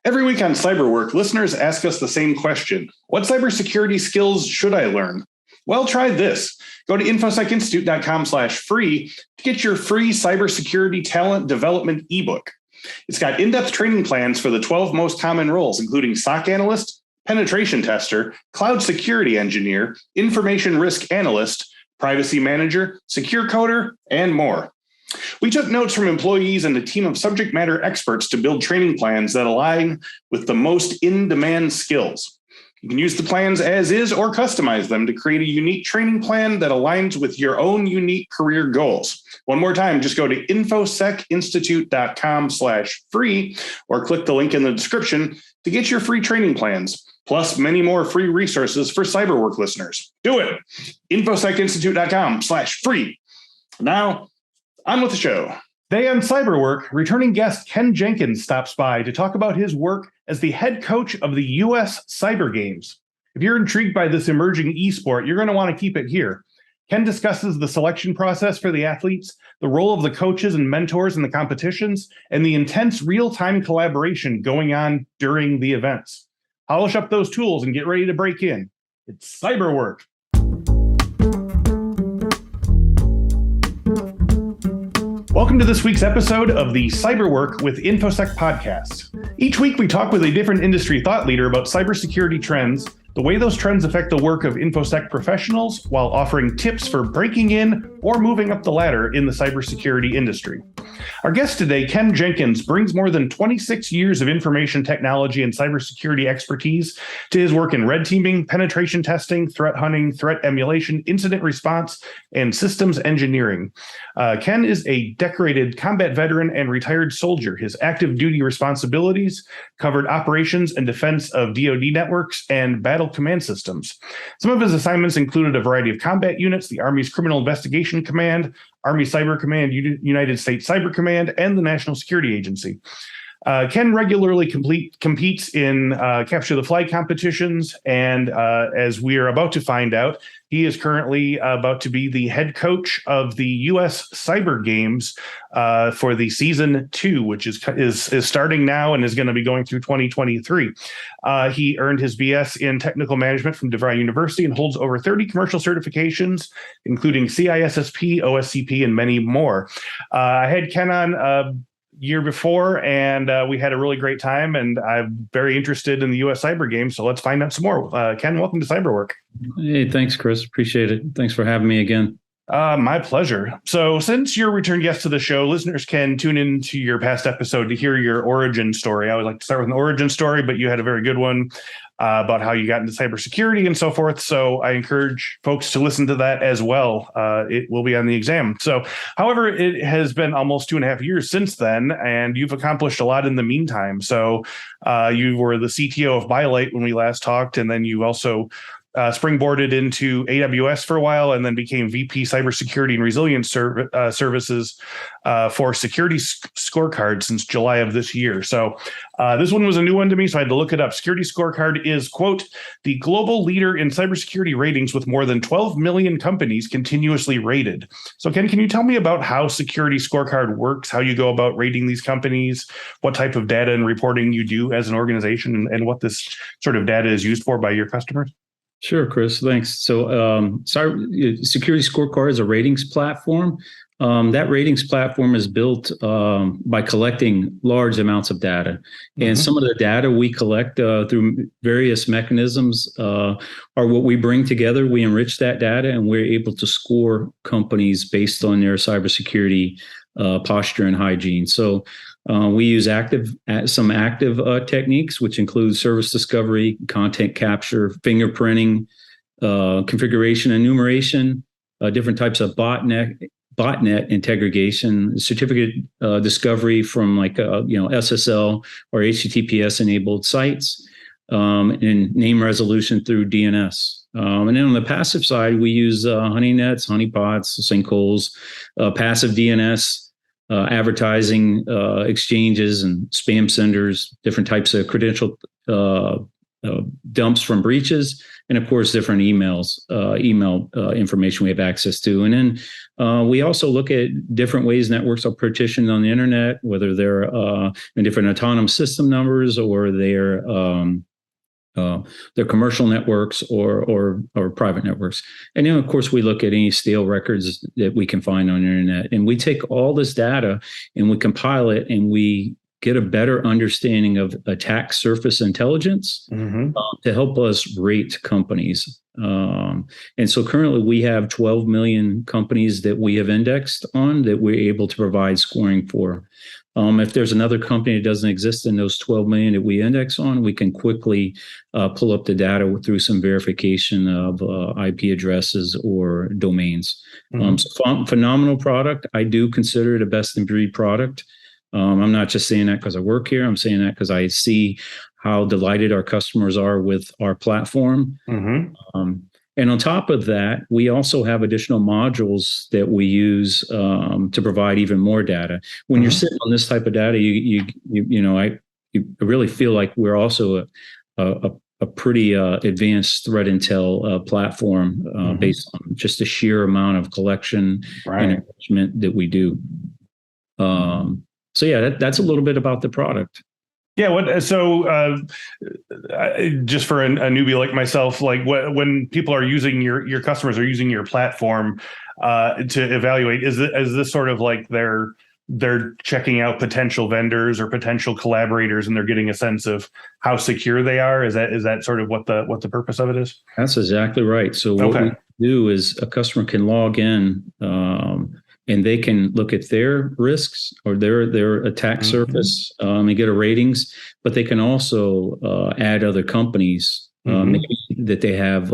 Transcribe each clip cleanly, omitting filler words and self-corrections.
Every week on Cyberwork, listeners ask us the same question. What cybersecurity skills should I learn? Well, try this. Go to infosecinstitute.com/free to get your free cybersecurity talent development ebook. It's got in-depth training plans for the 12 most common roles, including SOC analyst, penetration tester, cloud security engineer, information risk analyst, privacy manager, secure coder, and more. We took notes from employees and a team of subject matter experts to build training plans that align with the most in-demand skills. You can use the plans as is or customize them to create a unique training plan that aligns with your own unique career goals. One more time, just go to infosecinstitute.com/free or click the link in the description to get your free training plans, plus many more free resources for Cyberwork listeners. Do it. infosecinstitute.com/free. Now, on with the show. Today on Cyberwork, returning guest Ken Jenkins stops by to talk about his work as the head coach of the U.S. Cyber Games. If you're intrigued by this emerging esport, you're going to want to keep it here. Ken discusses the selection process for the athletes, the role of the coaches and mentors in the competitions, and the intense real-time collaboration going on during the events. Polish up those tools and get ready to break in. It's Cyberwork. Welcome to this week's episode of the Cyberwork with Infosec podcast. Each week, we talk with a different industry thought leader about cybersecurity trends, the way those trends affect the work of Infosec professionals, while offering tips for breaking in or moving up the ladder in the cybersecurity industry. Our guest today, Ken Jenkins, brings more than 26 years of information technology and cybersecurity expertise to his work in red teaming, penetration testing, threat hunting, threat emulation, incident response, and systems engineering. Ken is a decorated combat veteran and retired soldier. His active duty responsibilities covered operations and defense of DoD networks and battle command systems. Some of his assignments included a variety of combat units, the Army's Criminal Investigation Command, Army Cyber Command, United States Cyber Command, and the National Security Agency. Ken regularly competes in capture the flag competitions, and as we are about to find out, he is currently about to be the head coach of the U.S. Cyber Games for the season 2, which is starting now and is going to be going through 2023. He earned his BS in technical management from DeVry University and holds over 30 commercial certifications, including CISSP, OSCP, and many more. I had Ken on year before, and we had a really great time, and I'm very interested in the U.S. Cyber Games, so let's find out some more. Ken, welcome to Cyberwork. Hey, thanks, Chris. Appreciate it. Thanks for having me again. My pleasure. So since you're a return guest to the show, listeners can tune into your past episode to hear your origin story. I always like to start with an origin story, but you had a very good one about how you got into cybersecurity and so forth. So I encourage folks to listen to that as well. It will be on the exam. So, however, it has been almost 2.5 years since then, and you've accomplished a lot in the meantime. So you were the CTO of BioLite when we last talked, and then you also springboarded into AWS for a while, and then became VP Cybersecurity and Resilience Services for Security Scorecard since July of this year. So this one was a new one to me, so I had to look it up. Security Scorecard is, quote, the global leader in cybersecurity ratings with more than 12 million companies continuously rated. So Ken, can you tell me about how Security Scorecard works, how you go about rating these companies, what type of data and reporting you do as an organization, and what this sort of data is used for by your customers? Sure, Chris. Thanks. So Security Scorecard is a ratings platform. That ratings platform is built by collecting large amounts of data. And some of the data we collect through various mechanisms are what we bring together. We enrich that data, and we're able to score companies based on their cybersecurity posture and hygiene. So we use some active techniques, which include service discovery, content capture, fingerprinting, configuration enumeration, different types of botnet integration, certificate discovery from SSL or HTTPS enabled sites, and name resolution through DNS. And then on the passive side, we use honeypots, sinkholes, passive DNS, advertising exchanges and spam senders, different types of credential dumps from breaches, and of course, different email information we have access to. And then we also look at different ways networks are partitioned on the internet, whether they're in different autonomous system numbers or they're commercial networks or private networks. And then, of course, we look at any stale records that we can find on the internet. And we take all this data and we compile it, and we get a better understanding of attack surface intelligence to help us rate companies. And so currently we have 12 million companies that we have indexed on that we're able to provide scoring for. If there's another company that doesn't exist in those 12 million that we index on, we can quickly pull up the data through some verification of IP addresses or domains. So phenomenal product. I do consider it a best in breed product. I'm not just saying that because I work here. I'm saying that because I see how delighted our customers are with our platform. And on top of that, we also have additional modules that we use to provide even more data. When you're sitting on this type of data, I really feel like we're also a pretty advanced threat intel platform based on just the sheer amount of collection and enrichment that we do. So yeah, that's a little bit about the product. Yeah. So just for a newbie like myself, like when people are using your customers are using your platform to evaluate, is this sort of like they're checking out potential vendors or potential collaborators, and they're getting a sense of how secure they are? Is that sort of what the purpose of it is? That's exactly right. So what we do is a customer can log in and they can look at their risks or their attack surface and get a ratings, but they can also add other companies maybe that they have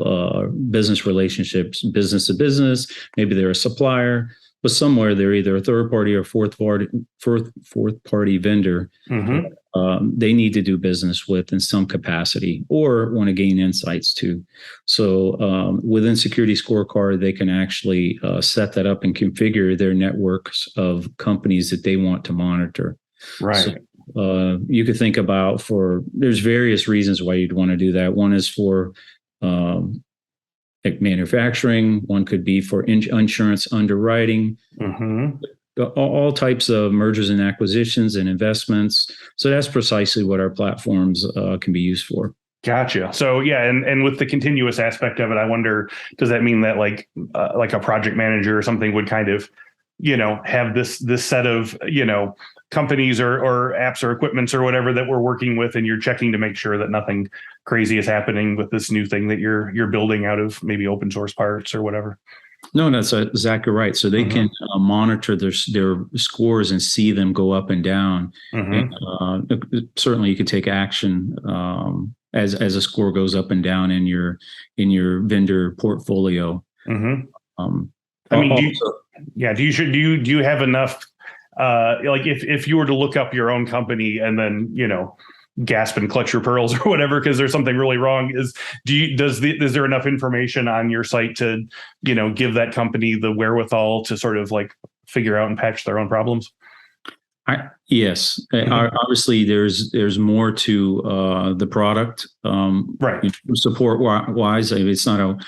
business relationships, business to business. Maybe they're a supplier, but somewhere they're either a third party or fourth party vendor. They need to do business with in some capacity or want to gain insights too. So within Security Scorecard, they can actually set that up and configure their networks of companies that they want to monitor. Right. So, you could think about there's various reasons why you'd want to do that. One is for like manufacturing. One could be for insurance underwriting. All types of mergers and acquisitions and investments. So that's precisely what our platforms can be used for. Gotcha. So yeah, and with the continuous aspect of it, I wonder, does that mean that like a project manager or something would kind of, have this set of, companies or apps or equipments or whatever that we're working with, and you're checking to make sure that nothing crazy is happening with this new thing that you're building out of maybe open source parts or whatever? No, that's exactly right. So they can monitor their scores and see them go up and down. And, certainly, you can take action as a score goes up and down in your vendor portfolio. Do you have enough? Like if you were to look up your own company and then gasp and clutch your pearls or whatever because there's something really wrong, is there enough information on your site to give that company the wherewithal to sort of like figure out and patch their own problems? Yes. Obviously there's more to the product, right? Support wise. It's not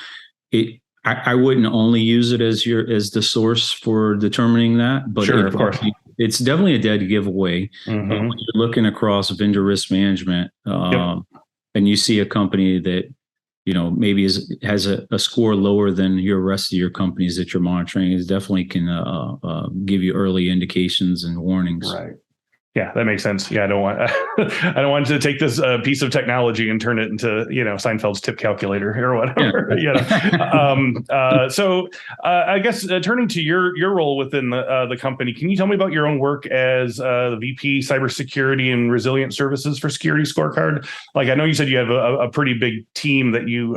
I wouldn't only use it as the source for determining that, but sure, of course. It's definitely a dead giveaway. When you're looking across vendor risk management, and you see a company that maybe has a score lower than your rest of your companies that you're monitoring, it definitely can give you early indications and warnings. Right. Yeah, that makes sense. Yeah, I don't want to take this piece of technology and turn it into Seinfeld's tip calculator or whatever. Yeah. So I guess turning to your role within the company, can you tell me about your own work as the VP Cybersecurity and Resilient Services for Security Scorecard? Like I know you said you have a pretty big team that you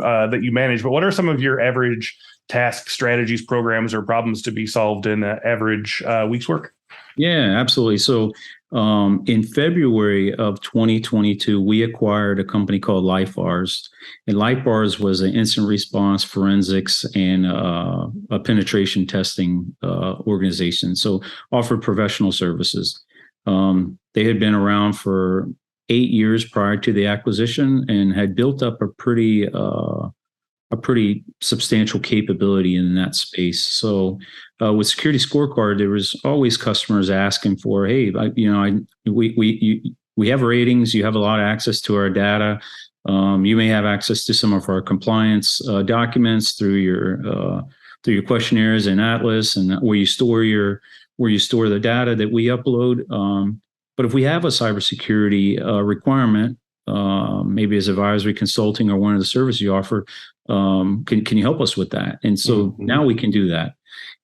manage, but what are some of your average tasks, strategies, programs, or problems to be solved in an average week's work? Yeah, absolutely. So in February of 2022, we acquired a company called LifeBars. And LifeBars was an instant response forensics and a penetration testing organization. So offered professional services. They had been around for 8 years prior to the acquisition and had built up a pretty substantial capability in that space. So with Security Scorecard, there was always customers asking for, hey, we have ratings. You have a lot of access to our data. You may have access to some of our compliance documents through your questionnaires in Atlas and where you store the data that we upload. But if we have a cybersecurity requirement, maybe as advisory consulting or one of the services you offer, can you help us with that? And so now we can do that.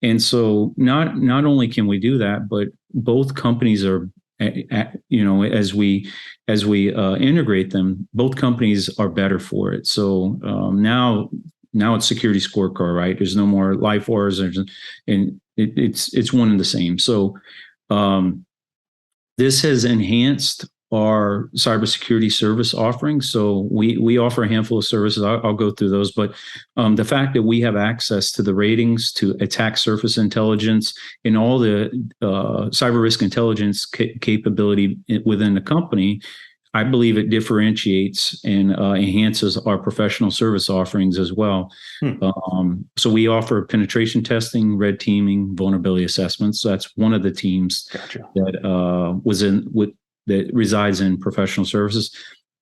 And so not only can we do that, but both companies are, as we integrate them, both companies are better for it. So now it's Security Scorecard, right? There's no more life wars, and it's one and the same. So this has enhanced our cybersecurity service offerings. So we offer a handful of services. I'll go through those, but the fact that we have access to the ratings, to attack surface intelligence, and all the cyber risk intelligence capability within the company, I believe it differentiates and enhances our professional service offerings as well. So we offer penetration testing, red teaming, vulnerability assessments. So that's one of the teams that resides in professional services.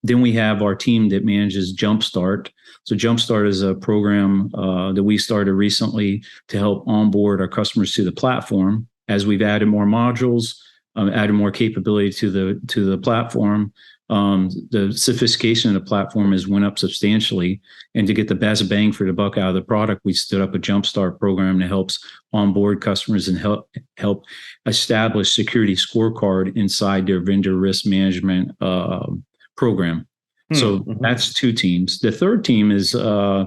Then we have our team that manages Jumpstart. So Jumpstart is a program that we started recently to help onboard our customers to the platform. As we've added more modules, added more capability to the platform, the sophistication of the platform has went up substantially. And to get the best bang for the buck out of the product, we stood up a Jumpstart program that helps onboard customers and help establish Security Scorecard inside their vendor risk management program. So that's two teams. The third team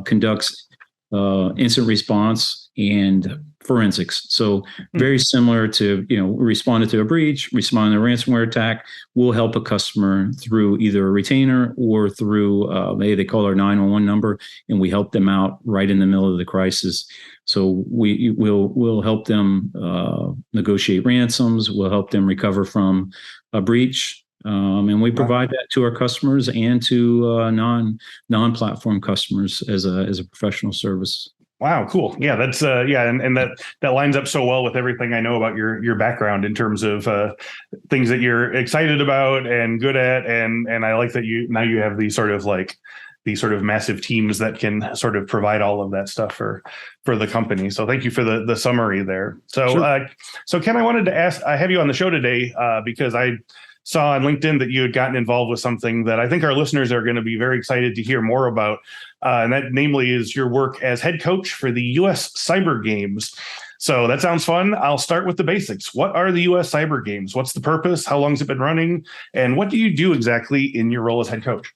conducts incident response and forensics. So very similar to, responding to a breach, responding to a ransomware attack, we'll help a customer through either a retainer or through, they call our 911 number, and we help them out right in the middle of the crisis. So we'll help them negotiate ransoms. We'll help them recover from a breach. And we provide that to our customers and to non-platform customers as a professional service. Wow, cool. Yeah, that's and that lines up so well with everything I know about your background in terms of things that you're excited about and good at, and I like that you have these sort of massive teams that can sort of provide all of that stuff for the company. So thank you for the summary there. So sure. So Ken, I wanted to ask, I have you on the show today because I saw on LinkedIn that you had gotten involved with something that I think our listeners are going to be very excited to hear more about. And that namely is your work as head coach for the U.S. Cyber Games. So that sounds fun. I'll start with the basics. What are the U.S. Cyber Games? What's the purpose? How long has it been running? And what do you do exactly in your role as head coach?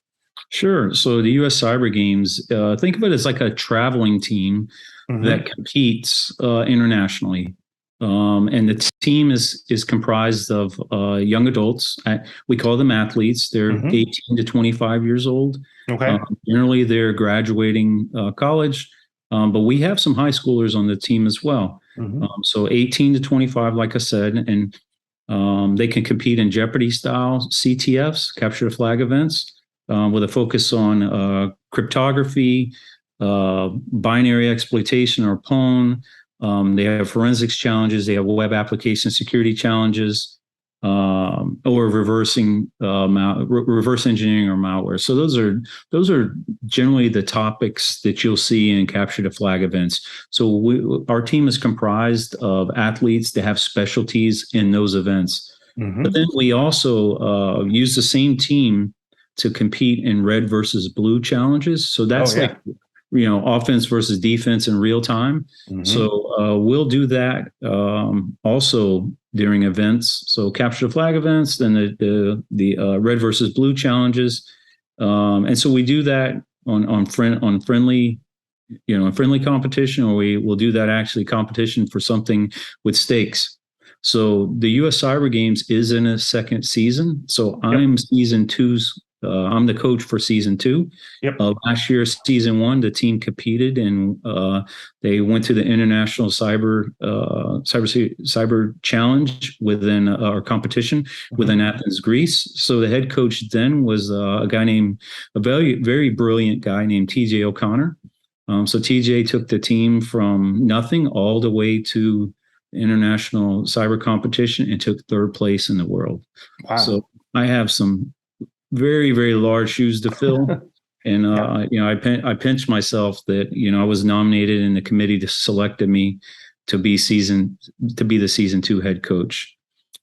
Sure. So the U.S. Cyber Games, think of it as like a traveling team that competes internationally. And the team is comprised of young adults. We call them athletes. They're 18 to 25 years old. Okay. Generally, they're graduating college, but we have some high schoolers on the team as well. So 18 to 25, like I said, and they can compete in Jeopardy-style CTFs, capture the flag events, with a focus on cryptography, binary exploitation or PWN. They have forensics challenges. They have web application security challenges, or reverse engineering or malware. So those are generally the topics that you'll see in capture the flag events. So our team is comprised of athletes that have specialties in those events. But then we also use the same team to compete in red versus blue challenges. So that's offense versus defense in real time. So we'll do that also during events. So capture the flag events, then the red versus blue challenges, and so we do that on friendly competition, or we will do that actually competition for something with stakes. So the U.S. Cyber Games is in a second season. So I'm season 2's I'm the coach for season 2. Yep. Last year, season 1, the team competed and they went to the International Cyber Challenge within our competition within Athens, Greece. So the head coach then was a very, very brilliant guy named TJ O'Connor. So TJ took the team from nothing all the way to international cyber competition and took 3rd place in the world. Wow. So I have some very, very large shoes to fill. And, I pinched myself that, I was nominated and the committee selected me to be the season 2 head coach.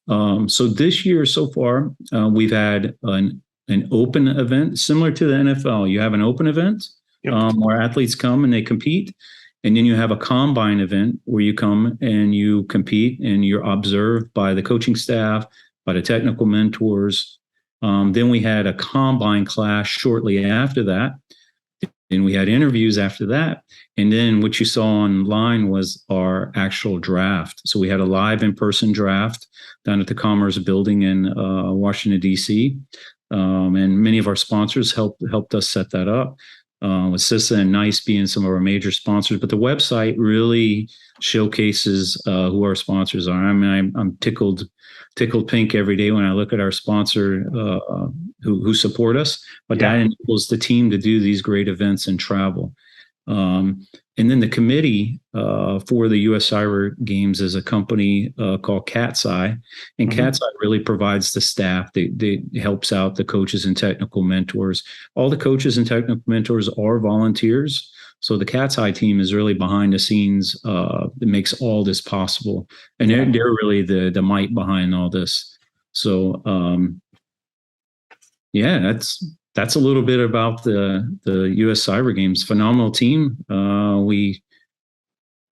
So this year so far, we've had an open event similar to the NFL. You have an open event where athletes come and they compete. And then you have a combine event where you come and you compete and you're observed by the coaching staff, by the technical mentors. Then we had a combine class shortly after that. And we had interviews after that. And then what you saw online was our actual draft. So we had a live in-person draft down at the Commerce Building in Washington, D.C. And many of our sponsors helped us set that up. With CISA and NICE being some of our major sponsors, but the website really showcases who our sponsors are. I mean, I'm tickled pink every day when I look at our sponsor who support us, but that enables the team to do these great events and travel. And then the committee for the U.S. Cyber Games is a company called Cat's Eye, and Cat's Eye really provides the staff. They helps out the coaches and technical mentors. All the coaches and technical mentors are volunteers, so the Cat's Eye team is really behind the scenes that makes all this possible, and they're really the might behind all this. So that's a little bit about the U.S. Cyber Games. Phenomenal team.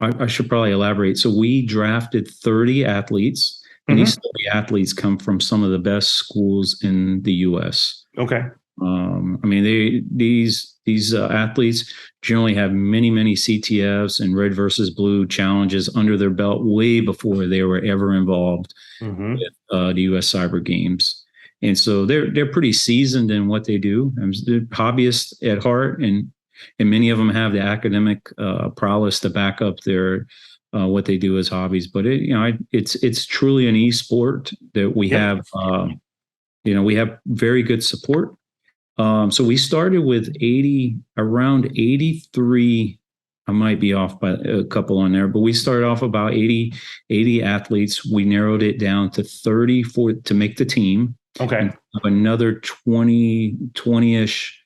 I should probably elaborate. So we drafted 30 athletes, and these 30 athletes come from some of the best schools in the U.S. Okay. I mean, these athletes generally have many CTFs and red versus blue challenges under their belt way before they were ever involved with the U.S. Cyber Games. And so they're pretty seasoned in what they do. They're hobbyists at heart, and many of them have the academic prowess to back up their what they do as hobbies. But it's truly an e-sport that we have. We have very good support. So we started with around 83. I might be off by a couple on there, but we started off about 80 athletes. We narrowed it down to 30 to make the team. Okay. Another 20-ish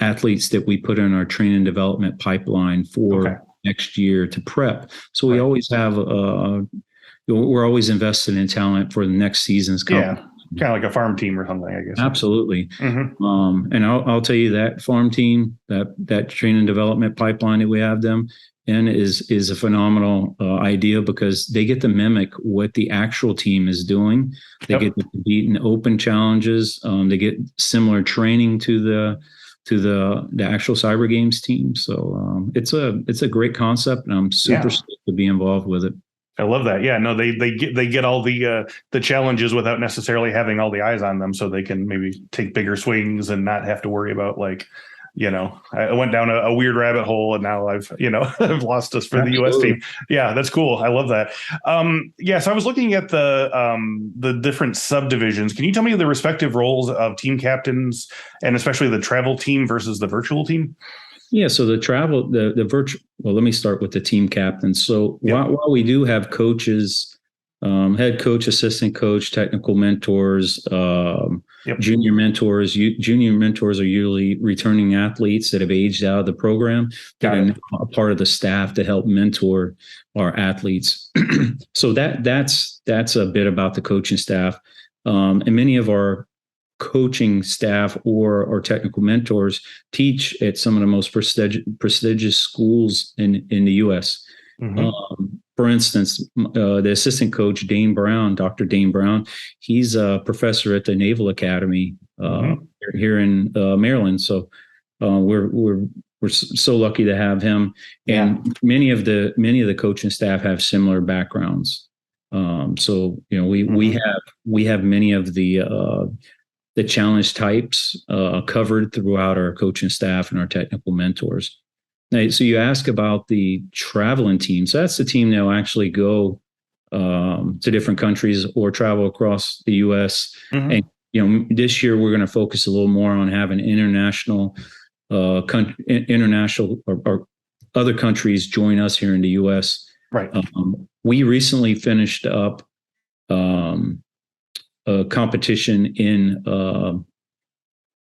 athletes that we put in our training and development pipeline for next year to prep. So we always have, we're always invested in talent for the next season's coming. Yeah. Kind of like a farm team or something, I guess. Absolutely. And I'll tell you that farm team, that training and development pipeline that we have them in is a phenomenal idea, because they get to mimic what the actual team is doing. They get to compete in open challenges. They get similar training to the actual Cyber Games team. So it's a great concept, and I'm super stoked to be involved with it. I love that. Yeah, no, they get all the challenges without necessarily having all the eyes on them, so they can maybe take bigger swings and not have to worry about I went down a weird rabbit hole and now I've I've lost us for the U.S. team. Yeah, that's cool. I love that. So I was looking at the different subdivisions. Can you tell me the respective roles of team captains, and especially the travel team versus the virtual team? Yeah, so the virtual. Well, let me start with the team captain. So while we do have coaches, head coach, assistant coach, technical mentors, junior mentors. Junior mentors are usually returning athletes that have aged out of the program that are now a part of the staff to help mentor our athletes. So that's a bit about the coaching staff, and many of our coaching staff or technical mentors teach at some of the most prestigious schools in the U.S. For instance, the assistant coach, Dr. Dane Brown, he's a professor at the Naval Academy here in Maryland. So we're so lucky to have him. And many of the coaching staff have similar backgrounds. So we have many of the challenge types covered throughout our coaching staff and our technical mentors. Now, so you ask about the traveling team. So that's the team that will actually go to different countries or travel across the U.S. And this year we're going to focus a little more on having international or other countries join us here in the U.S. Right. We recently finished up a competition in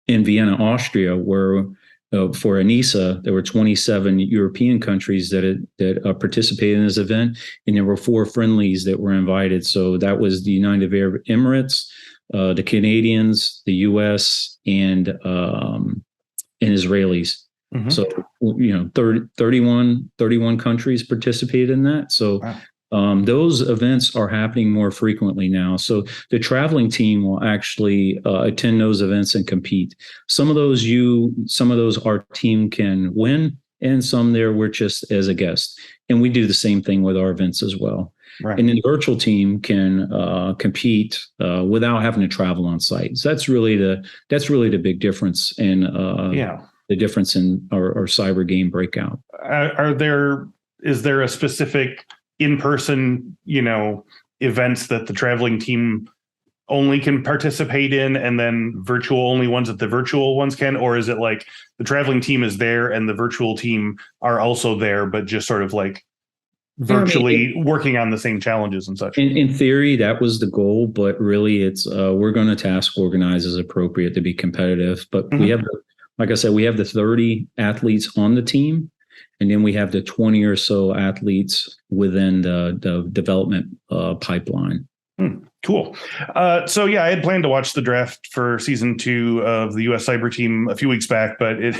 Vienna, Austria, where for ANISA there were 27 European countries that participated in this event, and there were 4 friendlies that were invited. So that was the United Arab Emirates, the Canadians, the U.S., and Israelis. So 31 countries participated in that. So wow. Those events are happening more frequently now. So the traveling team will actually attend those events and compete. Some of those our team can win, and some there we're just as a guest. And we do the same thing with our events as well. Right. And then the virtual team can compete without having to travel on site. So that's really the big difference in the difference in our cyber game breakout. Is there a specific in-person, events that the traveling team only can participate in, and then virtual only ones that the virtual ones can? Or is it like the traveling team is there and the virtual team are also there, but just sort of like virtually working on the same challenges and such? In theory, that was the goal, but really it's we're going to task organize as appropriate to be competitive. But we have, like I said, we have the 30 athletes on the team, and then we have the 20 or so athletes within the development pipeline. Cool. So yeah, I had planned to watch the draft for season 2 of the U.S. Cyber Team a few weeks back, but it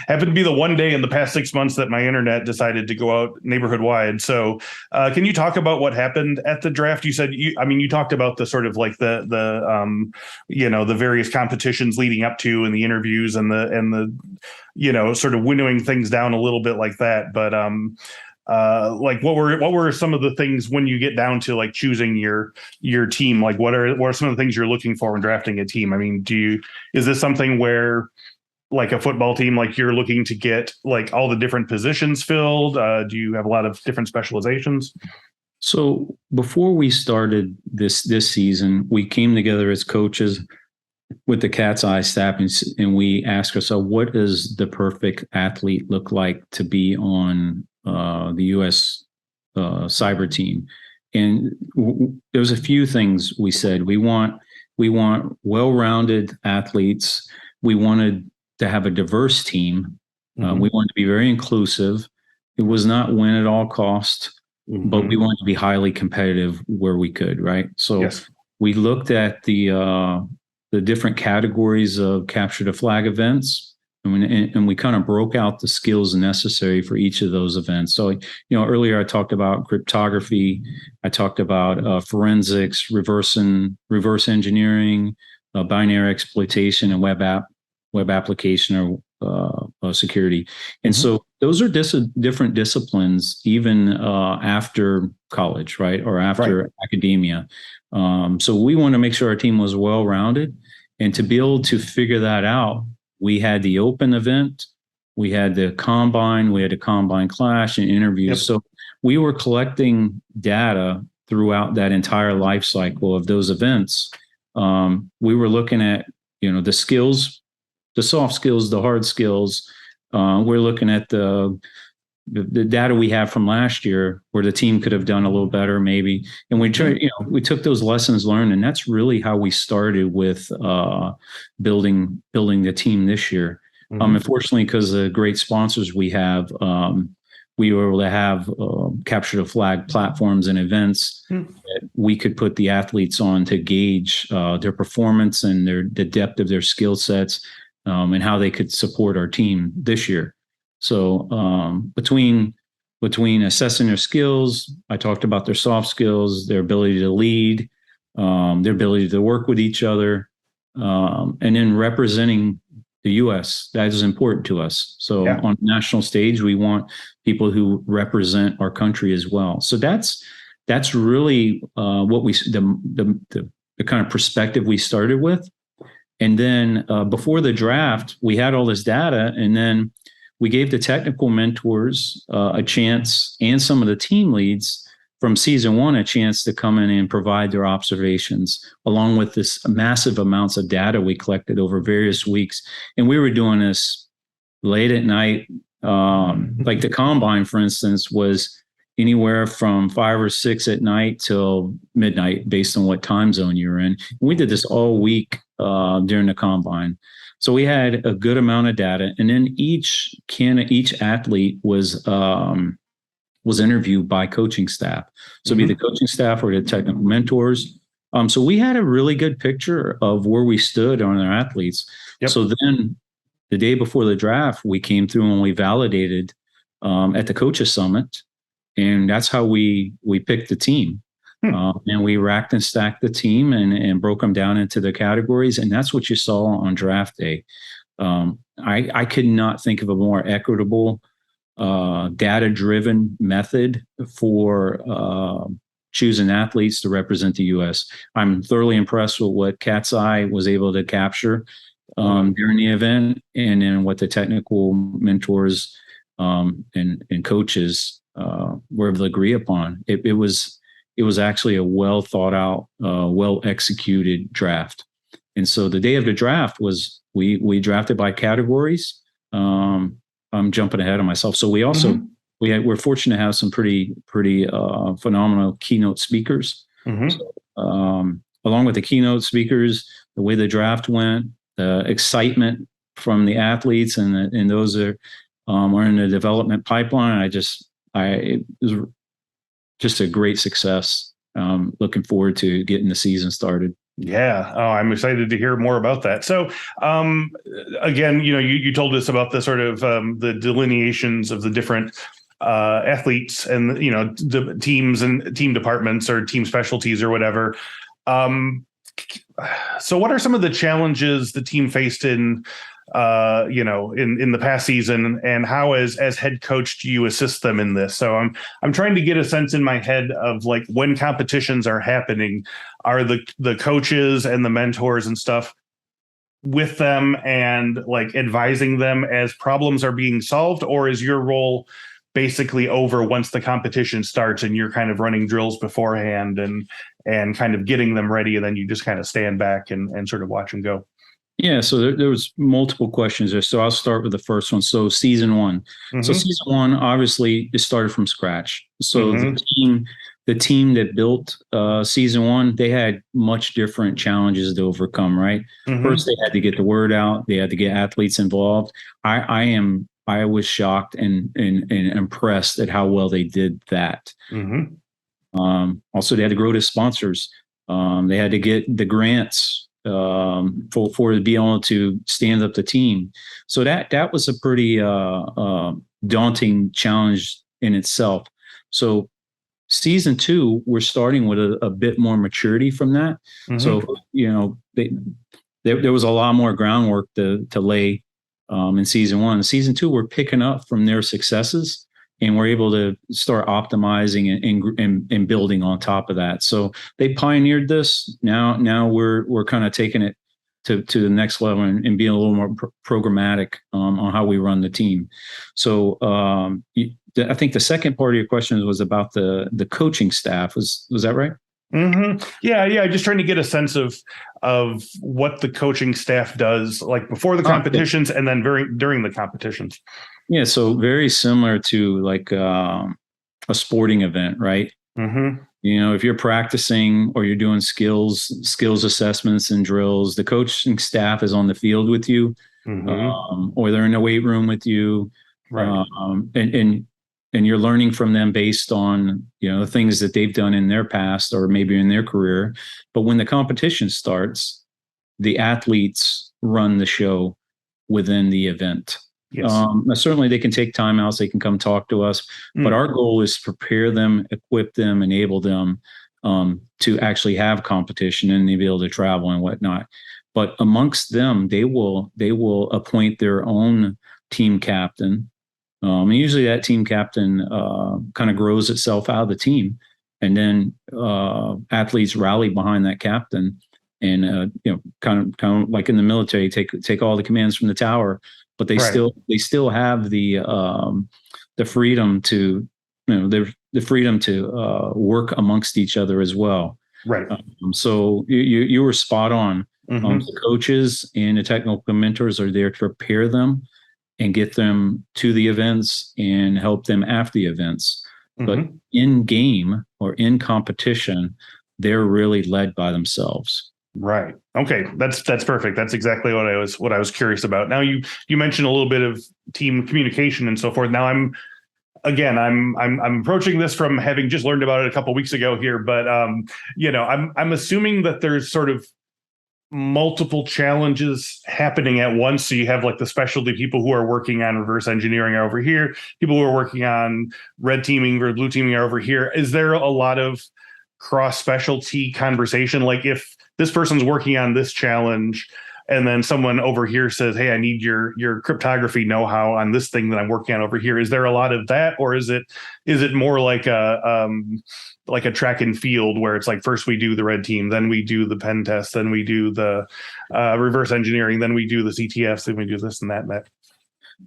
happened to be the one day in the past 6 months that my internet decided to go out neighborhood wide. So can you talk about what happened at the draft? You said, you talked about the sort of like the various competitions leading up to, and the interviews and the sort of winnowing things down a little bit like that. But like what were some of the things when you get down to like choosing your team? Like what are some of the things you're looking for when drafting a team? I mean, is this something where, like a football team, like you're looking to get like all the different positions filled? Do you have a lot of different specializations? So before we started this season, we came together as coaches with the Cat's Eye staff, and we asked ourselves, what does the perfect athlete look like to be on the U.S. cyber team? And there was a few things we said. We want well-rounded athletes. We wanted to have a diverse team. We wanted to be very inclusive. It was not win at all cost, but we wanted to be highly competitive where we could, right? So we looked at the different categories of capture the flag events, and we kind of broke out the skills necessary for each of those events. So, earlier I talked about cryptography, I talked about forensics, reverse engineering, binary exploitation, and web application or security. And so those are different disciplines, even after college, right, or after academia. So we want to make sure our team was well-rounded, and to be able to figure that out, we had the open event, we had the combine, we had a combine clash and interviews. So we were collecting data throughout that entire life cycle of those events. We were looking at, the skills, the soft skills, the hard skills. We're looking at the data we have from last year, where the team could have done a little better, maybe. And we tried, we took those lessons learned, and that's really how we started with building the team this year. Unfortunately, because of the great sponsors we have, we were able to have capture the flag platforms and events that we could put the athletes on to gauge their performance and the depth of their skill sets, and how they could support our team this year. So between assessing their skills, I talked about their soft skills, their ability to lead, their ability to work with each other, and then representing the U.S. That is important to us. So on the national stage, we want people who represent our country as well. So that's that's really what the kind of perspective we started with. And then before the draft, we had all this data, and then we gave the technical mentors a chance, and some of the team leads from season one a chance to come in and provide their observations, along with this massive amounts of data we collected over various weeks. And we were doing this late at night. Like the combine, for instance, was anywhere from 5 or 6 at night till midnight, based on what time zone you're in. We did this all week during the combine. So we had a good amount of data, and then each athlete was interviewed by coaching staff. So be the coaching staff or the technical mentors. So we had a really good picture of where we stood on our athletes. Yep. So then the day before the draft, we came through and we validated at the coaches summit. And that's how we picked the team. And we racked and stacked the team and broke them down into the categories. And that's what you saw on draft day. I could not think of a more equitable, data-driven method for choosing athletes to represent the U.S. I'm thoroughly impressed with what Cat's Eye was able to capture during the event, and then what the technical mentors and coaches were able to agree upon. It was actually a well thought out, well executed draft. And so the day of the draft was we drafted by categories. I'm jumping ahead of myself. So we also we're fortunate to have some pretty phenomenal keynote speakers. So, along with the keynote speakers, the way the draft went, the excitement from the athletes and those that are in the development pipeline. It was just a great success. Looking forward to getting the season started. Yeah. Oh, I'm excited to hear more about that. So, again, you told us about the sort of the delineations of the different athletes and, the teams and team departments or team specialties or whatever. So what are some of the challenges the team faced in the past season, and how as head coach do you assist them in this? So I'm trying to get a sense in my head of like when competitions are happening, are the coaches and the mentors and stuff with them and like advising them as problems are being solved, or is your role basically over once the competition starts and you're kind of running drills beforehand and kind of getting them ready, and then you just kind of stand back and sort of watch and go? Yeah, so there was multiple questions there. So I'll start with the first one. So season one. So season one, obviously, it started from scratch. So the team that built season one, they had much different challenges to overcome, right? First, they had to get the word out. They had to get athletes involved. I was shocked and impressed at how well they did that. Also, they had to grow to sponsors. They had to get the grants for to be able to stand up the team. So that was a pretty daunting challenge in itself. So season two, we're starting with a bit more maturity from that. So there was a lot more groundwork to lay in season one. Season two, we're picking up from their successes, and we're able to start optimizing and building on top of that. So they pioneered this. Now we're kind of taking it to the next level and being a little more programmatic on how we run the team. So I think the second part of your question was about the coaching staff. Was that right? Yeah. Just trying to get a sense of what the coaching staff does, like before the competitions and then during the competitions. Yeah, so very similar to like a sporting event, right? If you're practicing or you're doing skills assessments and drills, the coaching staff is on the field with you, or they're in the weight room with you, right? And you're learning from them based on the things that they've done in their past or maybe in their career. But when the competition starts, the athletes run the show within the event. Yes. Certainly they can take timeouts, they can come talk to us, but our goal is to prepare them, equip them, enable them to actually have competition and be able to travel and whatnot. But amongst them, they will appoint their own team captain. And usually that team captain kind of grows itself out of the team. and then athletes rally behind that captain, and kind of like in the military, take all the commands from the tower, but they still have the freedom to the freedom to work amongst each other as well. Right. So you were spot on. The coaches and the technical mentors are there to prepare them and get them to the events and help them after the events. But in game or in competition, they're really led by themselves. Right. Okay. That's perfect. That's exactly what I was curious about. Now you mentioned a little bit of team communication and so forth. Now I'm approaching this from having just learned about it a couple of weeks ago here, but I'm assuming that there's sort of multiple challenges happening at once. So you have like the specialty people who are working on reverse engineering are over here, people who are working on red teaming or blue teaming are over here. Is there a lot of cross specialty conversation? Like if this person's working on this challenge and then someone over here says, hey, I need your cryptography know-how on this thing that I'm working on over here. Is there a lot of that? Or is it more like a track and field where it's like, first we do the red team, then we do the pen test, then we do the reverse engineering, then we do the CTFs, then we do this and that and that?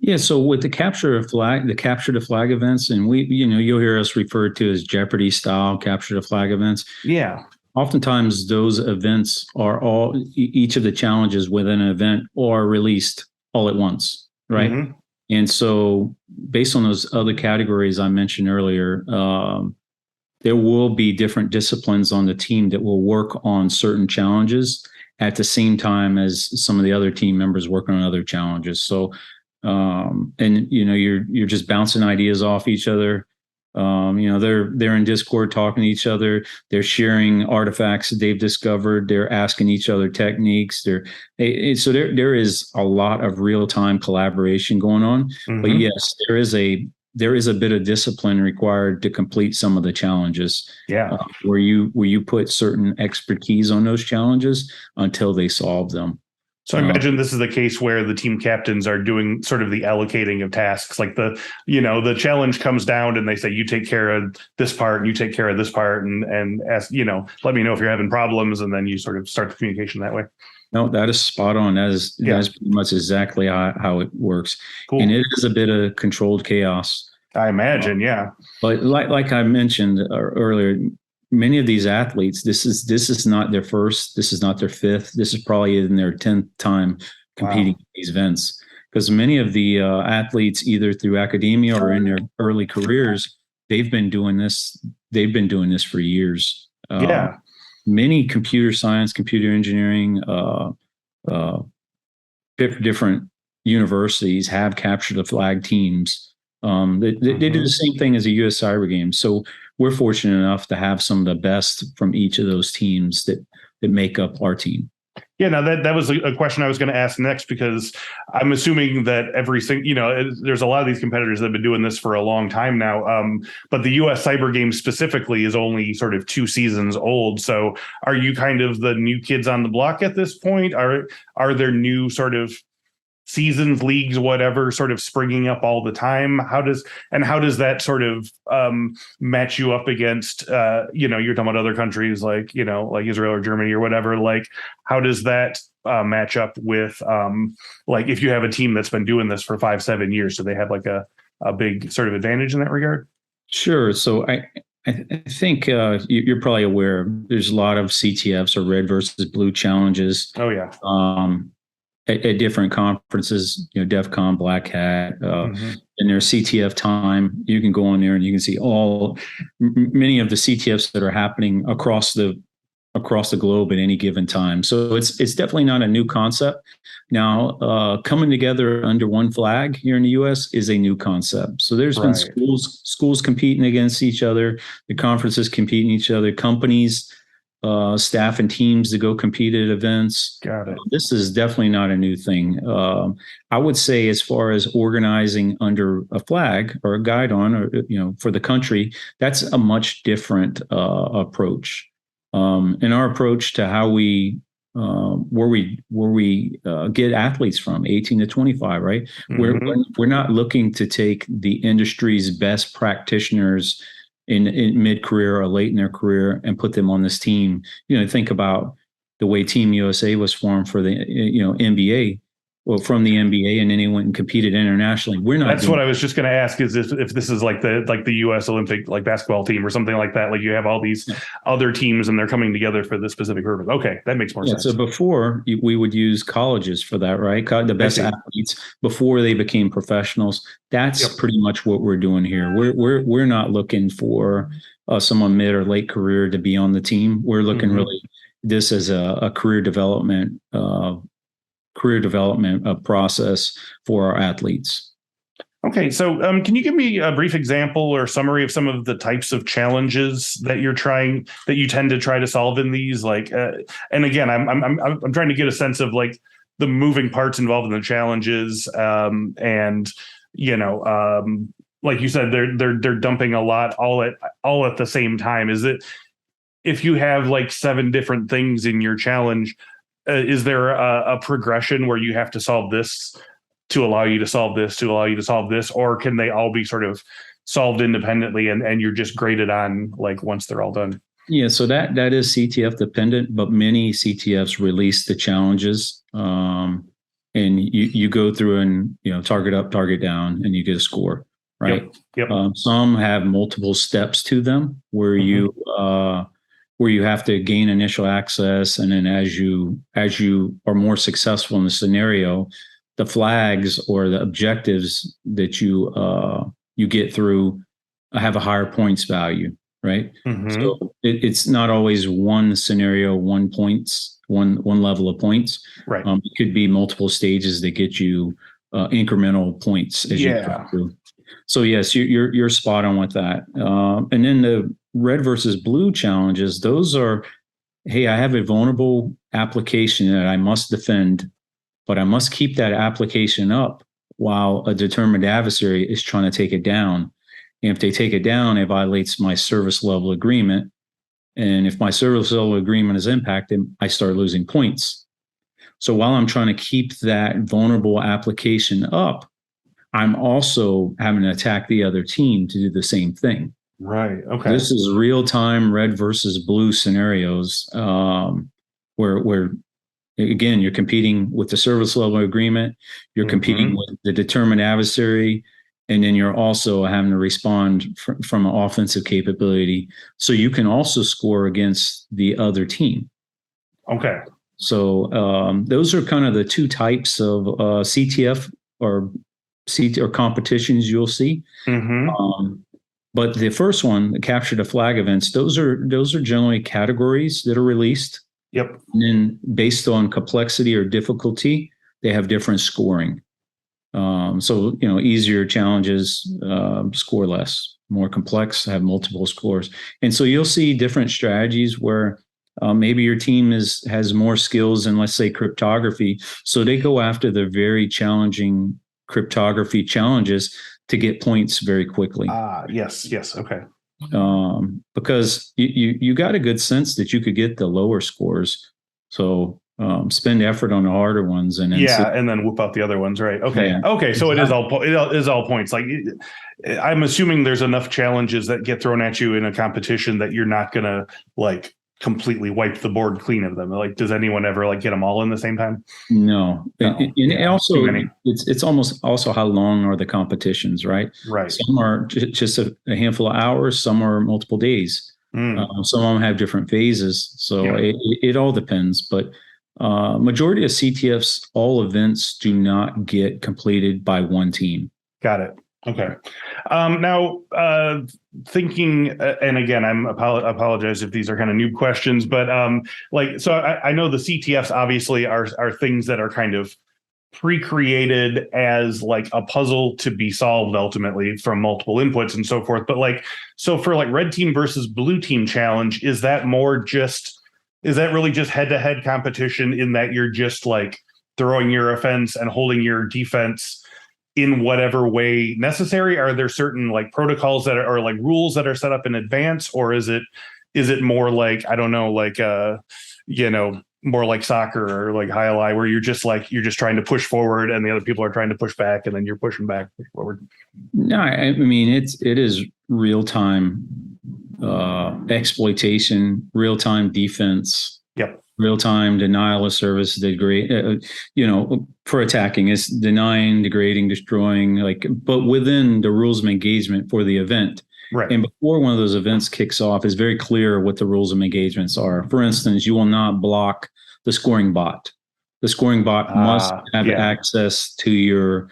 Yeah. So with the capture the flag events, and you'll hear us referred to as Jeopardy style capture the flag events. Yeah. Oftentimes those events are each of the challenges within an event are released all at once, right? Mm-hmm. And so based on those other categories I mentioned earlier, there will be different disciplines on the team that will work on certain challenges at the same time as some of the other team members work on other challenges. So, you're just bouncing ideas off each other. They're in Discord talking to each other. They're sharing artifacts that they've discovered. They're asking each other techniques. So there is a lot of real time collaboration going on. Mm-hmm. But yes, there is a bit of discipline required to complete some of the challenges. Yeah, where you put certain expertise on those challenges until they solve them. So I imagine this is the case where the team captains are doing sort of the allocating of tasks. Like the challenge comes down and they say, you take care of this part and you take care of this part and ask, let me know if you're having problems. And then you sort of start the communication that way. No, that is spot on. That is pretty much exactly how it works. Cool. And it is a bit of controlled chaos. I imagine. Yeah. But like I mentioned earlier, many of these athletes, this is not their first, this is not their fifth, this is probably in their 10th time competing in these events. Because many of the athletes, either through academia or in their early careers, they've been doing this for years. Many computer science, computer engineering, different universities have captured the flag teams. They do the same thing as the U.S. Cyber Games. So we're fortunate enough to have some of the best from each of those teams that make up our team. Yeah, now that was a question I was going to ask next, because I'm assuming that there's a lot of these competitors that have been doing this for a long time now. But the U.S. Cyber Games specifically is only sort of 2 seasons old. So are you kind of the new kids on the block at this point? Are there new sort of seasons, leagues, whatever, sort of springing up all the time? How does that sort of match you up against you're talking about other countries like like Israel or Germany or whatever? Like, how does that match up with like if you have a team that's been doing this for 5-7 years, so they have like a big sort of advantage in that regard? Sure. So I think you're probably aware there's a lot of CTFs or red versus blue challenges. Oh yeah. At different conferences, DEF CON, Black Hat, in their CTF time, you can go on there and you can see many of the CTFs that are happening across the globe at any given time. So it's definitely not a new concept. Now, coming together under one flag here in the U.S. is a new concept. So there's been schools competing against each other, the conferences competing each other, companies, staff and teams to go compete at events. Got it. This is definitely not a new thing. I would say, as far as organizing under a flag or a guidon, or for the country, that's a much different approach. And our approach to how we where we get athletes from 18 to 25, right? Mm-hmm. We're not looking to take the industry's best practitioners in mid-career or late in their career and put them on this team. Think about the way Team USA was formed for the NBA. Well, from the NBA, and then he went and competed internationally. That's what I was just going to ask: is if this is like the U.S. Olympic basketball team or something like that? Like you have all these other teams and they're coming together for this specific purpose. Okay, that makes more sense. So before we would use colleges for that, right? The best athletes before they became professionals. That's pretty much what we're doing here. We're not looking for someone mid or late career to be on the team. We're looking really this as a career development process for our athletes. Okay, so can you give me a brief example or summary of some of the types of challenges that you tend to try to solve in these? Like, and again, I'm trying to get a sense of like the moving parts involved in the challenges, and like you said, they're dumping a lot all at the same time. Is it if you have like 7 different things in your challenge? Is there a progression where you have to solve this to allow you to solve this, to allow you to solve this, or can they all be sort of solved independently and you're just graded on like once they're all done? Yeah, so that is CTF dependent, but many CTFs release the challenges, and you go through and target up, target down, and you get a score, right? Yep. Some have multiple steps to them where you have to gain initial access, and then as you are more successful in the scenario, the flags or the objectives that you get through have a higher points value, right? So it's not always one scenario, one level of points. Right. It could be multiple stages that get you incremental points as you go through. So yes, you're spot on with that. And then the red versus blue challenges, those are, hey, I have a vulnerable application that I must defend, but I must keep that application up while a determined adversary is trying to take it down. And if they take it down, it violates my service level agreement. And if my service level agreement is impacted, I start losing points. So while I'm trying to keep that vulnerable application up, I'm also having to attack the other team to do the same thing. Right. Okay. This is real-time red versus blue scenarios, where again, you're competing with the service level agreement, you're competing with the determined adversary, and then you're also having to respond from an offensive capability. So you can also score against the other team. Okay. So those are kind of the 2 types of CTF or competitions you'll see. But the first one, the capture the flag events, those are generally categories that are released. Yep. And then based on complexity or difficulty, they have different scoring. So easier challenges score less. More complex have multiple scores. And so you'll see different strategies where maybe your team has more skills in, let's say, cryptography. So they go after the very challenging cryptography challenges to get points very quickly. Yes. Okay. Because you got a good sense that you could get the lower scores. So spend effort on the harder ones, and then and then whoop out the other ones, right? Okay. Yeah. Okay. So exactly. It is all points. Like I'm assuming there's enough challenges that get thrown at you in a competition that you're not gonna like completely wipe the board clean of them. Like, does anyone ever like get them all in the same time? No. And also, it's almost also how long are the competitions, right? Right. Some are just a handful of hours. Some are multiple days. Some of them have different phases. So it all depends. But majority of CTFs, all events do not get completed by one team. Got it. Okay. Now, thinking, and again, apologize if these are kind of noob questions, but so I know the CTFs obviously are things that are kind of pre-created as like a puzzle to be solved ultimately from multiple inputs and so forth. But like, so for like red team versus blue team challenge, is that really just head-to-head competition in that you're just like throwing your offense and holding your defense in whatever way necessary? Are there certain like protocols that are like rules that are set up in advance, or is it more like, I don't know, like more like soccer or like highlight where you're just trying to push forward and the other people are trying to push back and then you're push forward? No, I mean it is real time exploitation, real-time defense, Yep. real-time denial of service, for attacking is denying, degrading, destroying, but within the rules of engagement for the event. Right. And before one of those events kicks off, it's very clear what the rules of engagements are. For instance, you will not block the scoring bot. The scoring bot must have access to your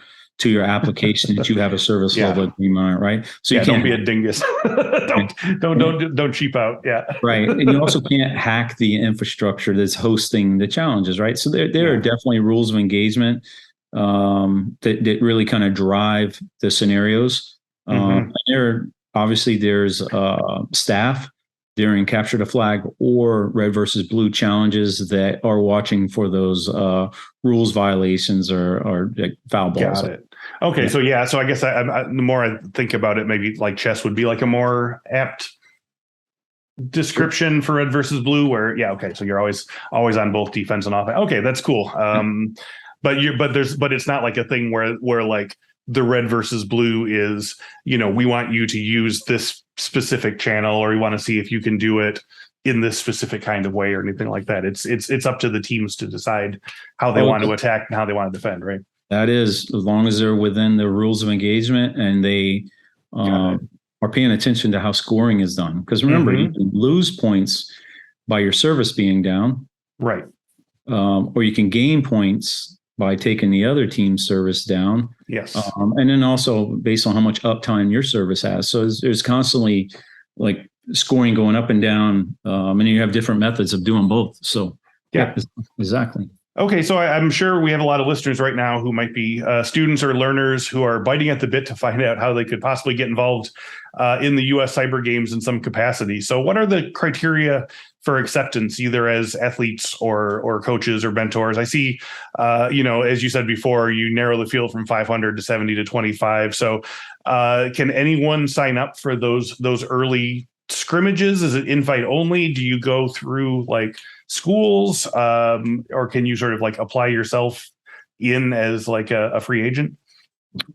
application that you have a service level agreement on, right? So you can't don't be a dingus. don't cheap out. Yeah. Right. And you also can't hack the infrastructure that's hosting the challenges, right? So there are definitely rules of engagement that really kind of drive the scenarios. There's staff during capture the flag or red versus blue challenges that are watching for those rules violations or foul balls. Got it. Okay, so I guess the more I think about it, maybe like chess would be like a more apt description for red versus blue. Where so you're always on both defense and offense. Okay, that's cool. But it's not like a thing where like the red versus blue is, we want you to use this specific channel, or we want to see if you can do it in this specific kind of way or anything like that. It's up to the teams to decide how they want to attack and how they want to defend, right? That is, as long as they're within the rules of engagement and they are paying attention to how scoring is done. Because remember, you can lose points by your service being down. Right. Or you can gain points by taking the other team's service down. Yes. And then also based on how much uptime your service has. So there's constantly like scoring going up and down. And you have different methods of doing both. So yeah, exactly. Okay, so I'm sure we have a lot of listeners right now who might be students or learners who are biting at the bit to find out how they could possibly get involved in the U.S. Cyber Games in some capacity. So what are the criteria for acceptance, either as athletes or coaches or mentors? I see, as you said before, you narrow the field from 500 to 70 to 25. So can anyone sign up for those early scrimmages? Is it invite only? Do you go through like schools, or can you sort of like apply yourself in as like a free agent?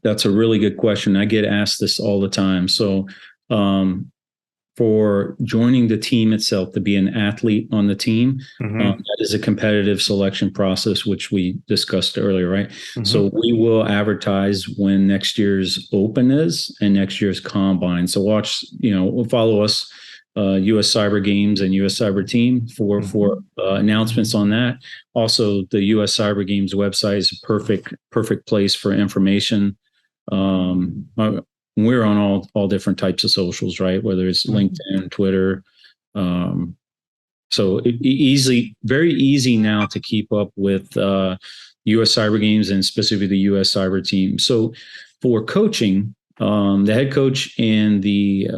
That's a really good question. I get asked this all the time. So for joining the team itself, to be an athlete on the team, that is a competitive selection process, which we discussed earlier, right? So we will advertise when next year's open is and next year's combine. So follow us, U.S. Cyber Games and U.S. Cyber Team for announcements on that. Also, the U.S. Cyber Games website is a perfect place for information. We're on all different types of socials, right? Whether it's LinkedIn, Twitter. So very easy now to keep up with U.S. Cyber Games and specifically the U.S. Cyber Team. So for coaching, the head coach and the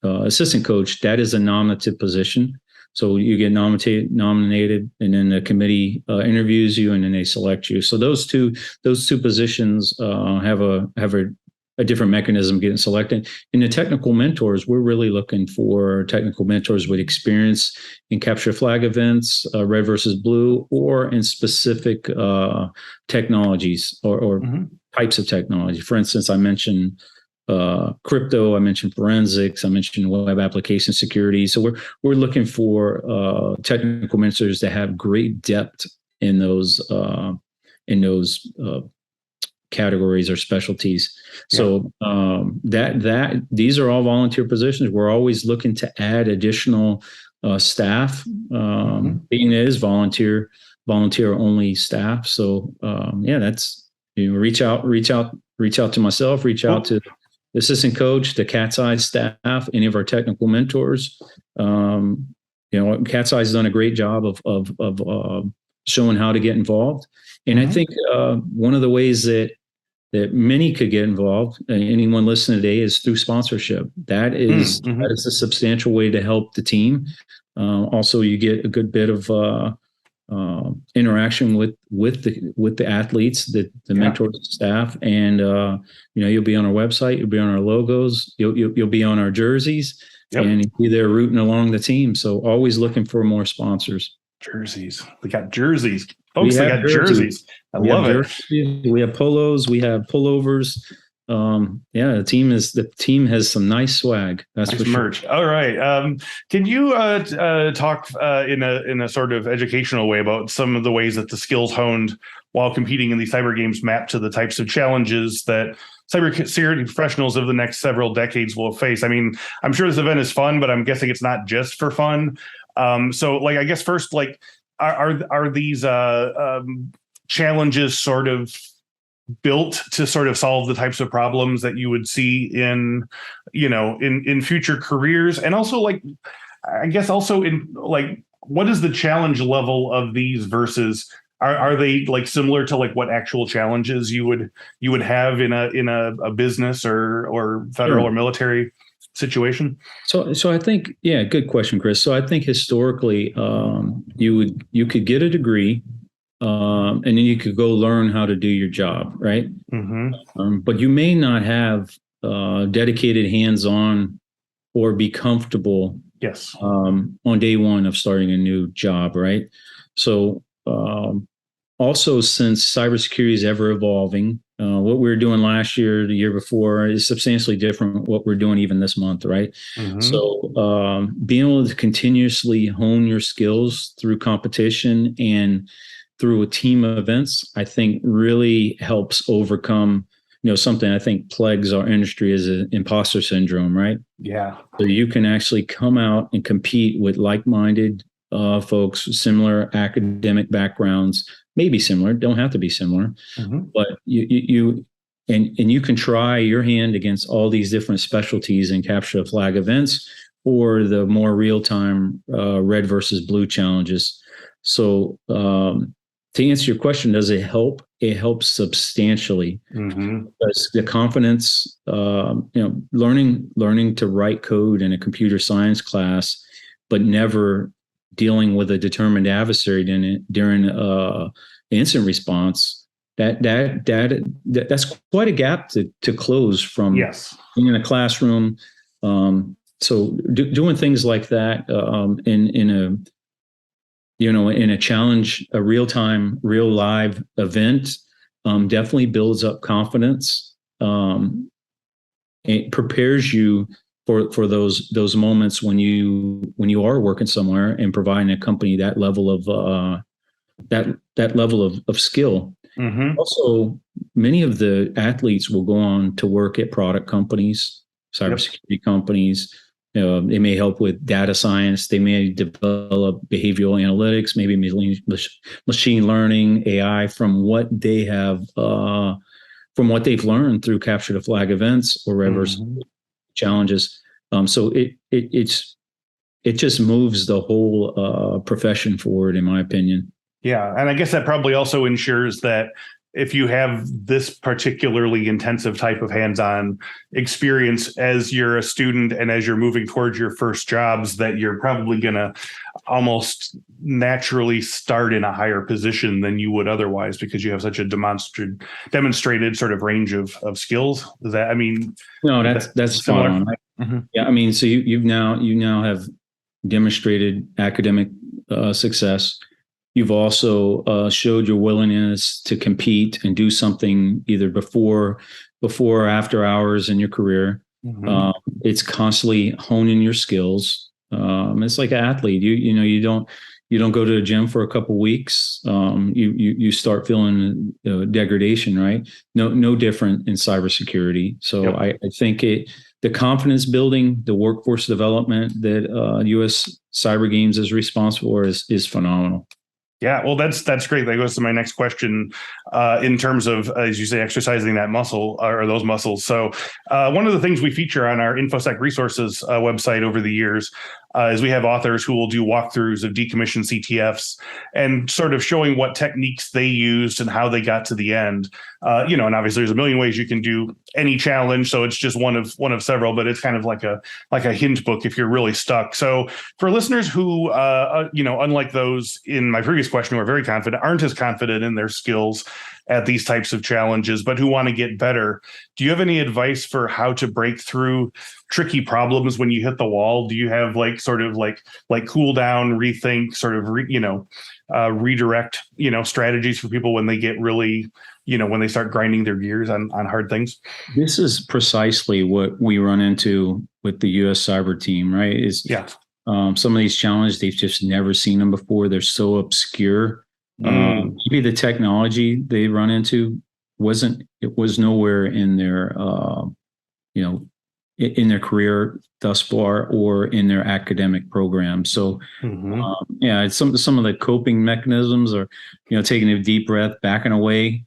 assistant coach, that is a nominative position. So you get nominated, and then the committee interviews you, and then they select you. So those two positions have a different mechanism getting selected. In the technical mentors, we're really looking for technical mentors with experience in capture flag events, red versus blue, or in specific technologies or types of technology. For instance, I mentioned crypto, I mentioned forensics, I mentioned web application security. So we're looking for technical mentors that have great depth in those categories or specialties. So these are all volunteer positions. We're always looking to add additional staff, being it is volunteer only staff. So that's reach out to myself, reach out to the assistant coach, the Cat's Eye staff, any of our technical mentors. Cat's Eye's done a great job of showing how to get involved. And I think one of the ways that many could get involved, anyone listening today, is through sponsorship. That is a substantial way to help the team. Also, you get a good bit of interaction with the athletes, the mentors, staff, and you'll be on our website, you'll be on our logos, you'll be on our jerseys, and you'll be there rooting along the team. So always looking for more sponsors. Jerseys. We got jerseys. Folks, they got jerseys. I love it. We have polos, we have pullovers. Yeah, the team has some nice swag. That's Nice for sure. merch. All right. Can you talk in a sort of educational way about some of the ways that the skills honed while competing in these cyber games map to the types of challenges that cybersecurity professionals of the next several decades will face? I mean, I'm sure this event is fun, but I'm guessing it's not just for fun. So, like, I guess first, like, are these challenges sort of built to sort of solve the types of problems that you would see in, in future careers? And also, like, I guess also in, like, what is the challenge level of these versus are they like similar to like what actual challenges you would have in a business or federal Sure. or military situation? So I think, yeah, good question, Chris. So I think historically, you could get a degree, and then you could go learn how to do your job, right? Mm-hmm. But you may not have dedicated hands-on or be comfortable Yes. on day one of starting a new job, right? So also, since cybersecurity is ever evolving, what we were doing last year, the year before, is substantially different what we're doing even this month, right? Mm-hmm. So being able to continuously hone your skills through competition and through a team of events, I think really helps overcome, something I think plagues our industry is an imposter syndrome, right? Yeah. So you can actually come out and compete with like-minded folks, similar academic backgrounds, maybe similar, don't have to be similar, Mm-hmm. but you can try your hand against all these different specialties and capture the flag events or the more real-time red versus blue challenges. So to answer your question, does it help? It helps substantially. Mm-hmm. Because the confidence, learning to write code in a computer science class, but never dealing with a determined adversary during incident response. That's quite a gap to close from Yes. being in a classroom. So doing things like that in a challenge, a real-time, real live event, definitely builds up confidence. It prepares you for those moments when you are working somewhere and providing a company that level of that level of skill. Mm-hmm. Also, many of the athletes will go on to work at product companies, cybersecurity companies. They may help with data science. They may develop behavioral analytics, maybe machine learning, AI from what they have, from what they've learned through capture the flag events or reverse challenges. So it just moves the whole profession forward, in my opinion. Yeah. And I guess that probably also ensures that if you have this particularly intensive type of hands-on experience as you're a student and as you're moving towards your first jobs, that you're probably going to almost naturally start in a higher position than you would otherwise because you have such a demonstrated sort of range of skills. Is that, I mean, no, that's spot on. Mm-hmm. Yeah. I mean, so you now have demonstrated academic success. You've also showed your willingness to compete and do something either before or after hours in your career. Mm-hmm. It's constantly honing your skills. It's like an athlete. You don't go to the gym for a couple weeks. You start feeling degradation, right? No different in cybersecurity. So yep. I think the confidence building, the workforce development that U.S. Cyber Games is responsible for is phenomenal. Yeah, well, that's great. That goes to my next question in terms of, as you say, exercising that muscle or those muscles. So one of the things we feature on our Infosec resources website over the years is we have authors who will do walkthroughs of decommissioned CTFs and sort of showing what techniques they used and how they got to the end. And obviously there's a million ways you can do any challenge. So it's just one of several, but it's kind of like a hint book if you're really stuck. So for listeners who, unlike those in my previous question, who are very confident, aren't as confident in their skills at these types of challenges, but who want to get better, do you have any advice for how to break through tricky problems when you hit the wall? Do you have like sort of like cool down, rethink, sort of redirect strategies for people when they get really when they start grinding their gears on hard things? This is precisely what we run into with the U.S. cyber team, right? Some of these challenges, they've just never seen them before. They're so obscure. Maybe the technology they run into was nowhere in their in their career thus far or in their academic program. So it's some of the coping mechanisms are taking a deep breath, backing away,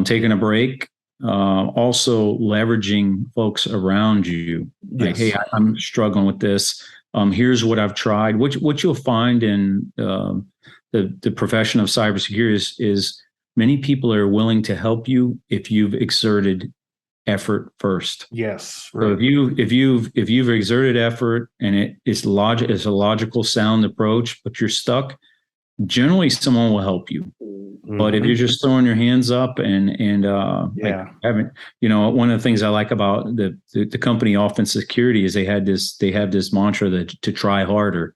taking a break, also leveraging folks around you. Like, hey, I'm struggling with this. Here's what I've tried. What you'll find in the profession of cybersecurity is many people are willing to help you if you've exerted effort first. Yes. Right. So if you've exerted effort and it's a logical, sound approach, but you're stuck, generally someone will help you. But if you're just throwing your hands up and like haven't, one of the things I like about the company Infosecurity is they have this mantra that to try harder,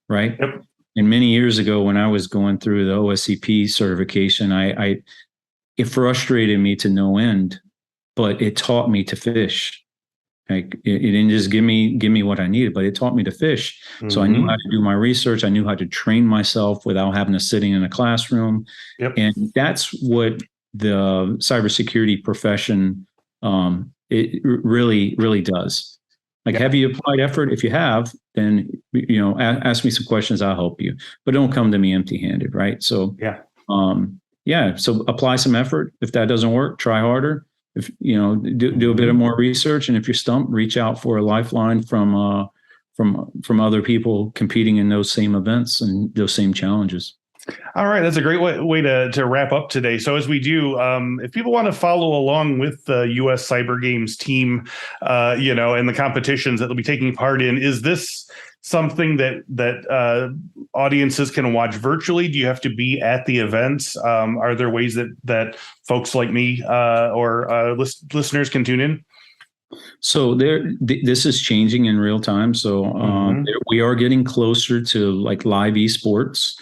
right? Yep. And many years ago when I was going through the OSCP certification, it frustrated me to no end, but it taught me to fish. Like it didn't just give me what I needed, but it taught me to fish. So I knew how to do my research. I knew how to train myself without having to sitting in a classroom. Yep. And that's what the cybersecurity profession it really, really does. Like, have you applied effort? If you have, then ask me some questions. I'll help you, but don't come to me empty-handed, right? So so apply some effort. If that doesn't work, try harder. If do a bit of more research, and if you're stumped, reach out for a lifeline from other people competing in those same events and those same challenges. All right, that's a great way to wrap up today. So as we do, if people want to follow along with the U.S. Cyber Games team, and the competitions that they'll be taking part in, is this something that audiences can watch virtually? Do you have to be at the events? Are there ways that folks like me or listeners can tune in? So this is changing in real time. So we are getting closer to like live esports.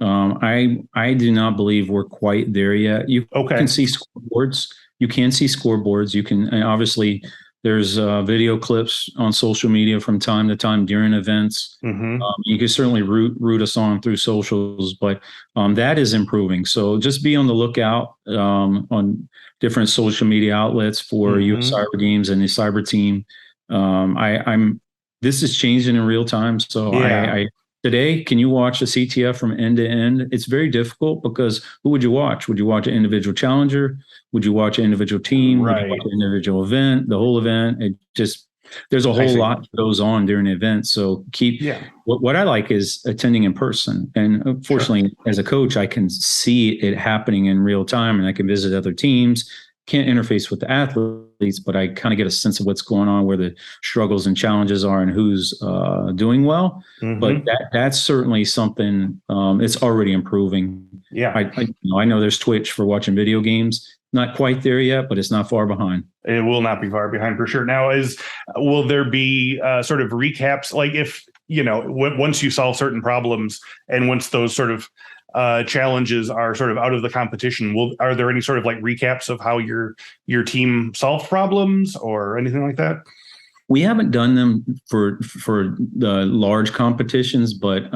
I do not believe we're quite there yet. You can see scoreboards. You can, and obviously there's video clips on social media from time to time during events. You can certainly root us on through socials, but that is improving. So just be on the lookout on different social media outlets for U.S. Cyber Games and the cyber team. This is changing in real time. So today, can you watch a CTF from end to end? It's very difficult because who would you watch? Would you watch an individual challenger? Would you watch an individual team? Right. Would you watch an individual event? The whole event? There's a whole lot that goes on during the event. So what I like is attending in person. And unfortunately, as a coach, I can see it happening in real time and I can visit other teams. Can't interface with the athletes, but I kind of get a sense of what's going on, where the struggles and challenges are, and who's doing well. But that's certainly something. It's already improving. Yeah, I know there's Twitch for watching video games. Not quite there yet, but it's not far behind. It will not be far behind for sure. Now, will there be sort of recaps? Like if once you solve certain problems, and once those sort of challenges are sort of out of the competition, are there any sort of like recaps of how your team solved problems or anything like that? We haven't done them for the large competitions, but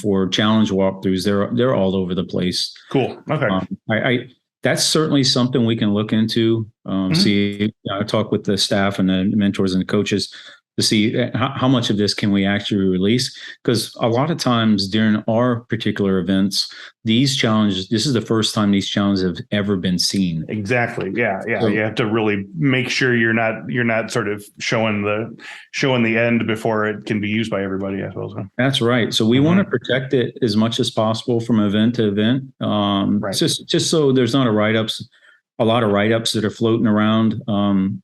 for challenge walkthroughs, they're all over the place. Cool. Okay. That's certainly something we can look into. See, talk with the staff and the mentors and the coaches to see how much of this can we actually release. Because a lot of times during our particular events, these challenges, this is the first time these challenges have ever been seen. Exactly. Yeah. So, you have to really make sure you're not sort of showing the end before it can be used by everybody, I suppose. That's right. So we want to protect it as much as possible from event to event. Right. Just so there's not a lot of write-ups that are floating around,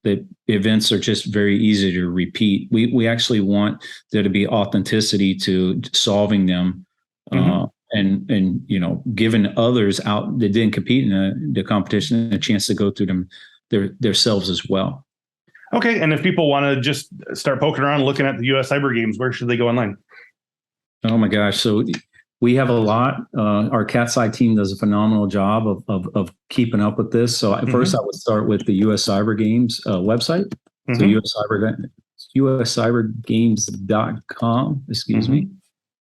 that events are just very easy to repeat. We actually want there to be authenticity to solving them, and giving others out that didn't compete in the competition a chance to go through them themselves as well. Okay, and if people want to just start poking around looking at the U.S. Cyber Games, where should they go online? Oh my gosh. So we have a lot. Our cat's eye team does a phenomenal job of keeping up with this. So first I would start with the US Cyber Games website. So uscybergames.com, excuse me.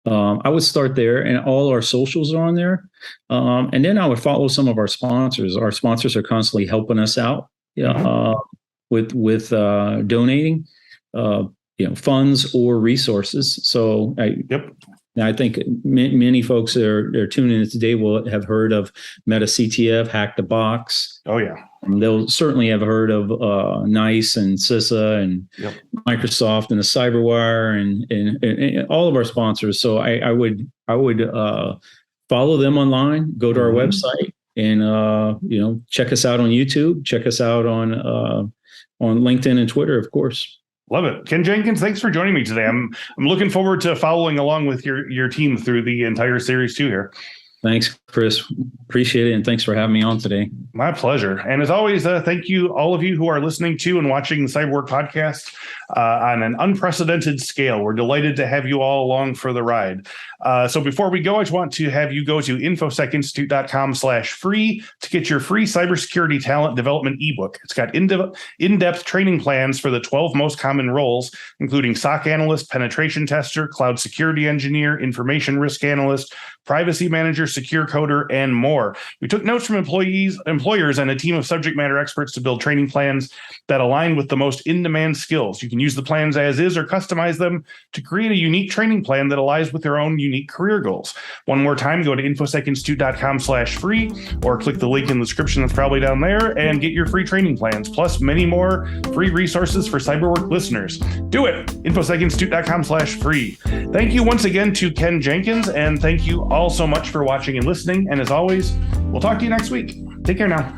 I would start there, and all our socials are on there. And then I would follow some of our sponsors. Our sponsors are constantly helping us out with donating, funds or resources. So I think many folks that are tuning in today will have heard of Meta CTF, Hack the Box. Oh yeah. They'll certainly have heard of NICE and CISA and Microsoft and the CyberWire and all of our sponsors. So I would follow them online, go to our website, and check us out on YouTube, check us out on LinkedIn and Twitter, of course. Love it. Ken Jenkins, thanks for joining me today. I'm looking forward to following along with your team through the entire series too here. Thanks, Chris. Appreciate it. And thanks for having me on today. My pleasure. And as always, thank you, all of you who are listening to and watching the CyberWork podcast on an unprecedented scale. We're delighted to have you all along for the ride. So before we go, I just want to have you go to infosecinstitute.com/free to get your free cybersecurity talent development ebook. It's got in-depth training plans for the 12 most common roles, including SOC analyst, penetration tester, cloud security engineer, information risk analyst, privacy manager, secure coder, and more. We took notes from employers, and a team of subject matter experts to build training plans that align with the most in-demand skills. You can use the plans as is or customize them to create a unique training plan that aligns with your own unique career goals. One more time, go to infosecinstitute.com/free or click the link in the description that's probably down there and get your free training plans, plus many more free resources for CyberWork listeners. Do it. infosecinstitute.com/free. Thank you once again to Ken Jenkins, and thank you all so much for watching and listening. And as always, we'll talk to you next week. Take care now.